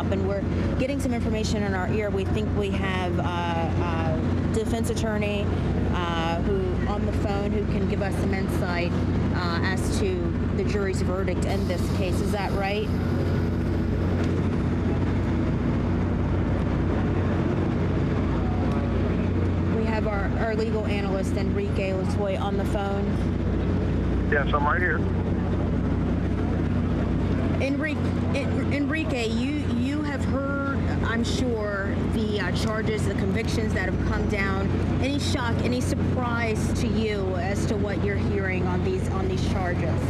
and we're getting some information in our ear. We think we have a defense attorney who on the phone who can give us some insight as to the jury's verdict in this case. Is that right? We have our legal analyst, Enrique Latoy, on the phone. Yes, I'm right here. Enrique, you have heard, I'm sure, the charges, the convictions that have come down. Any shock, any surprise to you as to what you're hearing on these charges?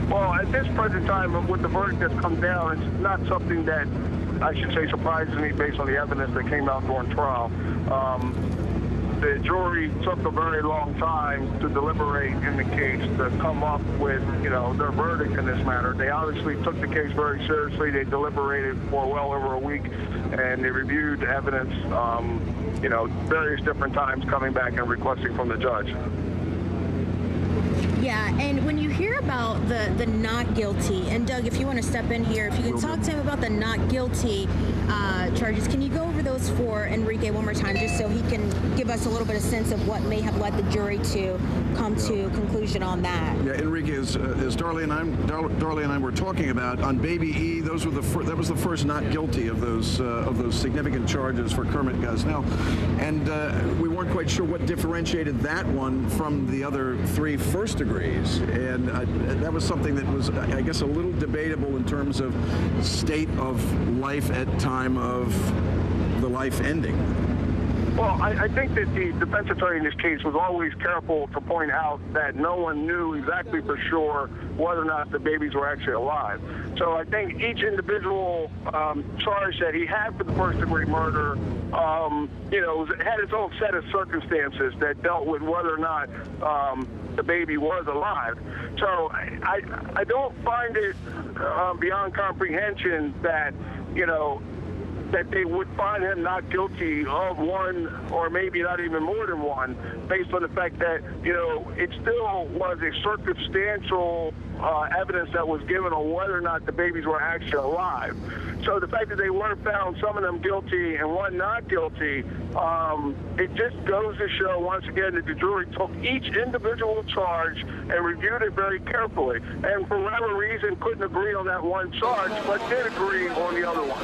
Well, at this present time, with the verdict that's come down, it's not something that I should say surprises me based on the evidence that came out during trial. The jury took a very long time to deliberate in the case to come up with, their verdict in this matter. They obviously took the case very seriously. They deliberated for well over a week, and they reviewed evidence, various different times, coming back and requesting from the judge. Yeah, and when you hear about the not guilty, and Doug, if you want to step in here, if you can talk to him about the not guilty charges, can you go over those for Enrique one more time, just so he can give us a little bit of sense of what may have led the jury to come to a conclusion on that? Yeah, Enrique, as Darley and I were talking about, on Baby E, that was the first not guilty of those significant charges for Kermit Gosnell, and we weren't quite sure what differentiated that one from the other three first degrees, and that was something that was, I guess, a little debatable in terms of state of life at time of the life ending. Well, I think that the defense attorney in this case was always careful to point out that no one knew exactly for sure whether or not the babies were actually alive. So I think each individual charge that he had for the first-degree murder, had its own set of circumstances that dealt with whether or not the baby was alive. So I don't find it beyond comprehension that, that they would find him not guilty of one or maybe not even more than one, based on the fact that, it still was a circumstantial evidence that was given on whether or not the babies were actually alive. So the fact that they weren't found, some of them guilty and one not guilty, it just goes to show, once again, that the jury took each individual charge and reviewed it very carefully. And for whatever reason, couldn't agree on that one charge, but did agree on the other ones.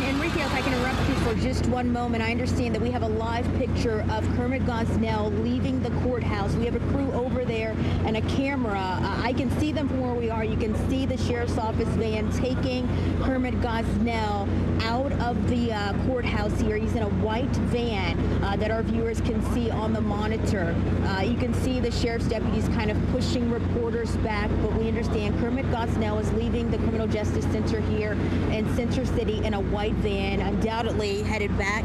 Enrique, if I can interrupt you for just one moment, I understand that we have a live picture of Kermit Gosnell leaving the courthouse. We have a crew over there and a camera. I can see them from where we are. You can see the sheriff's office van taking Kermit Gosnell out of the courthouse here. He's in a white van that our viewers can see on the monitor. You can see the sheriff's deputies kind of pushing reporters back, but we understand Kermit Gosnell is leaving the Criminal Justice Center here in Center City in a white van, undoubtedly headed back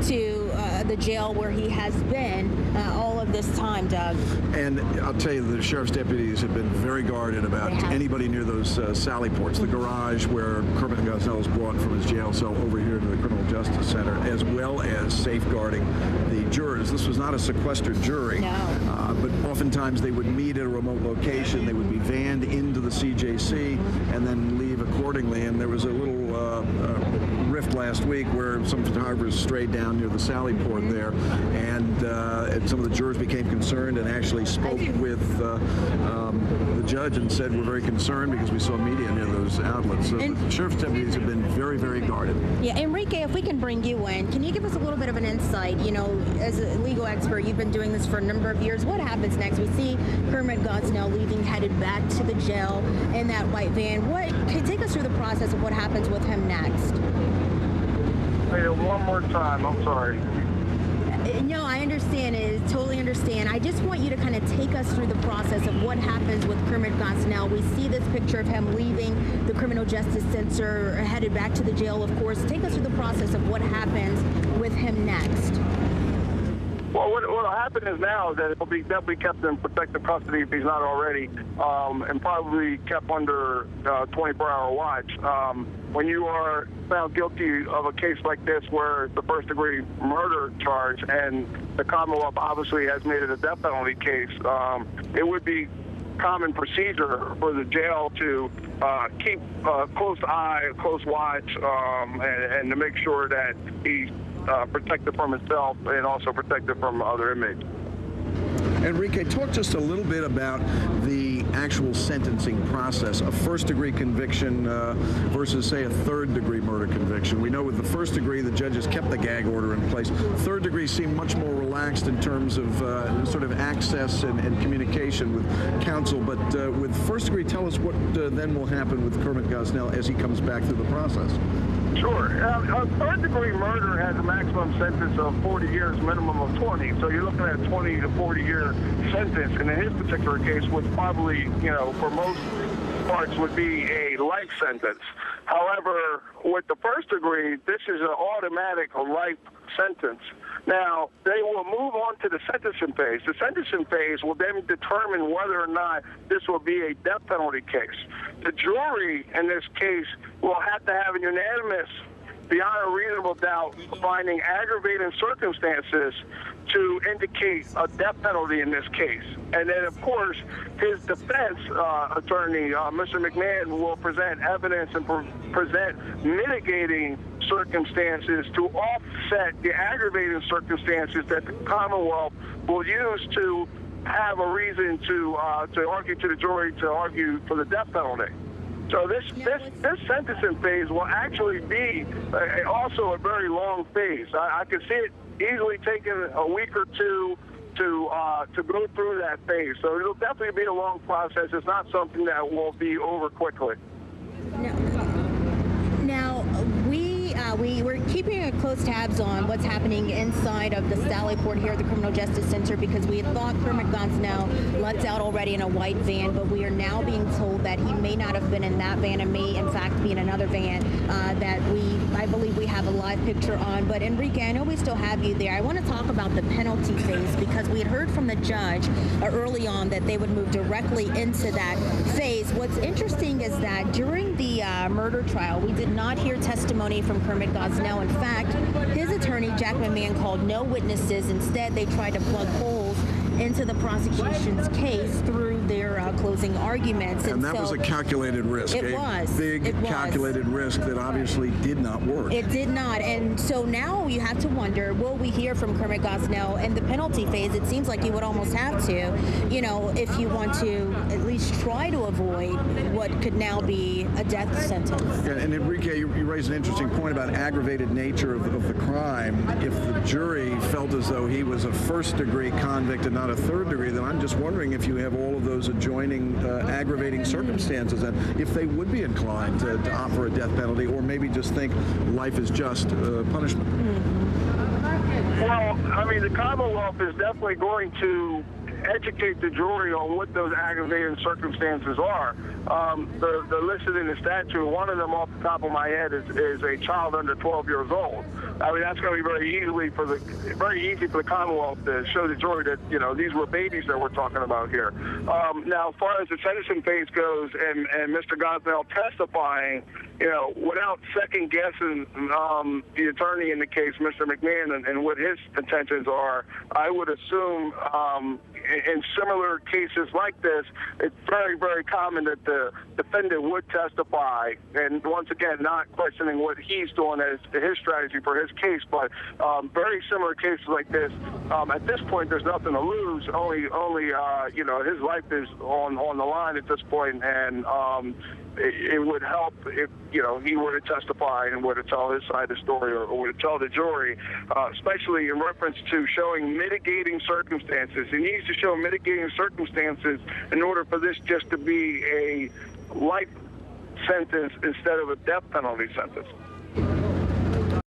to the jail where he has been all of this time, Doug. And I'll tell you, the sheriff's deputies have been very guarded about anybody near those sally ports, the garage where Kermit Gosnell was brought from his jail cell over here to the Criminal Justice Center, as well as safeguarding the jurors. This was not a sequestered jury, but oftentimes they would meet at a remote location. They would be vanned into the CJC and then leave accordingly. And there was a little rift last week where some photographers strayed down near the Sally Port there, and some of the jurors became concerned and actually spoke with the judge and said, we're very concerned because we saw media near those outlets. So the sheriff's deputies have been very, very guarded. Yeah, Enrique, if we can bring you in, can you give us a little bit of an insight? As a legal expert, you've been doing this for a number of years. What happens next? We see Kermit Gosnell leaving, headed back to the jail in that white van. Can you take us through the process of what happens with him next? Hey, one more time, I'm sorry. No, I understand. Totally understand. I just want you to kind of take us through the process of what happens with Kermit Gosnell. We see this picture of him leaving the Criminal Justice Center, headed back to the jail, of course. Take us through the process of what happens with him next. Well, what will happen is now that he'll be definitely kept in protective custody if he's not already, and probably kept under 24-hour watch. When you are found guilty of a case like this where the first-degree murder charge, and the Commonwealth obviously has made it a death penalty case, it would be common procedure for the jail to keep a close eye, close watch, and to make sure that he's protected from himself and also protected from other inmates. Enrique, talk just a little bit about the actual sentencing process, a first-degree conviction versus, say, a third-degree murder conviction. We know with the first degree, the judges kept the gag order in place. Third degree seemed much more relaxed in terms of sort of access and communication with counsel. But with first degree, tell us what then will happen with Kermit Gosnell as he comes back through the process. Sure. Third-degree murder has a maximum sentence of 40 years, minimum of 20. So you're looking at a 20 to 40-year sentence. And in his particular case, would probably, for most parts, would be a life sentence. However, with the first degree, this is an automatic life sentence. Now, they will move on to the sentencing phase. The sentencing phase will then determine whether or not this will be a death penalty case. The jury in this case will have to have a unanimous, beyond a reasonable doubt, finding aggravating circumstances to indicate a death penalty in this case. And then, of course, his defense attorney, Mr. McMahon, will present evidence and present mitigating circumstances to offset the aggravating circumstances that the Commonwealth will use to have a reason to argue to the jury to argue for the death penalty. So this sentencing phase will actually be also a very long phase. I could see it easily taking a week or two to go through that phase. So it'll definitely be a long process. It's not something that will be over quickly. Now, we're keeping close tabs on what's happening inside of the Sallyport here at the Criminal Justice Center because we had thought Kermit Gosnell lets out already in a white van, but we are now being told that he may not have been in that van and may, in fact, be in another van that I believe we have a live picture on. But Enrique, I know we still have you there. I want to talk about the penalty phase because we had heard from the judge early on that they would move directly into that phase. What's interesting is that during the murder trial, we did not hear testimony from Kermit Gosnell. In fact, his attorney, Jack McMahon, called no witnesses. Instead, they tried to plug holes into the prosecution's case through their closing arguments. And that was a calculated risk. It was. Big calculated risk that obviously did not work. It did not. And so now you have to wonder, will we hear from Kermit Gosnell in the penalty phase? It seems like you would almost have to, if you want to at least try to avoid what could now be a death sentence. Yeah, and Enrique, you raised an interesting point about aggravated nature of the crime. If the jury felt as though he was a first-degree convict and not a third degree, then I'm just wondering if you have all of those adjoining aggravating circumstances and if they would be inclined to offer a death penalty or maybe just think life is just punishment. Well, I mean, the Commonwealth is definitely going to educate the jury on what those aggravating circumstances are. They're listed in the statute. One of them off the top of my head is a child under 12 years old. I mean, that's going to be very easy for the Commonwealth to show the jury that, these were babies that we're talking about here. Now, as far as the sentencing phase goes and Mr. Gosnell testifying, without second guessing the attorney in the case, Mr. McMahon, and what his intentions are, I would assume in similar cases like this, it's very, very common that the defendant would testify, and once again, not questioning what he's doing as his strategy for his case, but very similar cases like this. At this point, there's nothing to lose. Only his life is on the line at this point, and it would help if he were to testify and were to tell his side of the story or were to tell the jury, especially in reference to showing mitigating circumstances. He needs to show mitigating circumstances in order for this just to be a life sentence instead of a death penalty sentence.